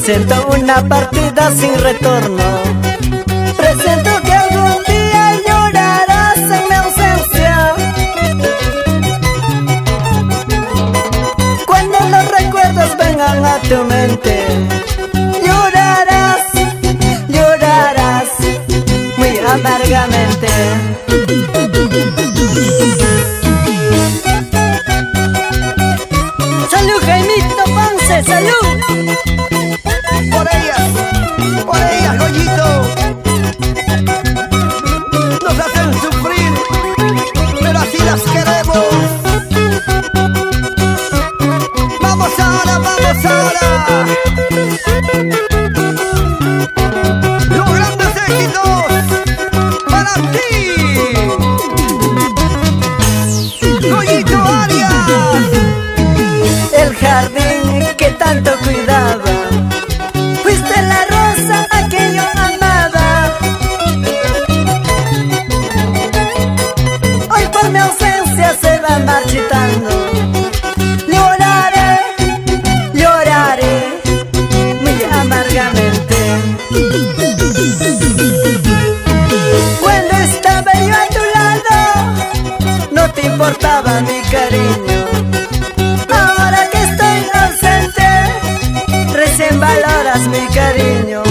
Presiento una partida sin retorno. Presiento que algún día llorarás en mi ausencia. Cuando los recuerdos vengan a tu mente, llorarás, llorarás muy amargamente. ¡Salud, Jaimito Ponce! ¡Salud! Por ellas, Goyito. Nos hacen sufrir, pero así las queremos. Vamos ahora, vamos ahora. Los grandes éxitos para ti, Goyito Arias. El jardín que tanto cuidaba, fuiste la rosa a que yo amaba. Hoy por mi ausencia se va marchitando. Lloraré, lloraré muy amargamente. Cuando estaba yo a tu lado, no te importaba mi cariño. Ahora que estoy ausente, recién valoras mi cariño.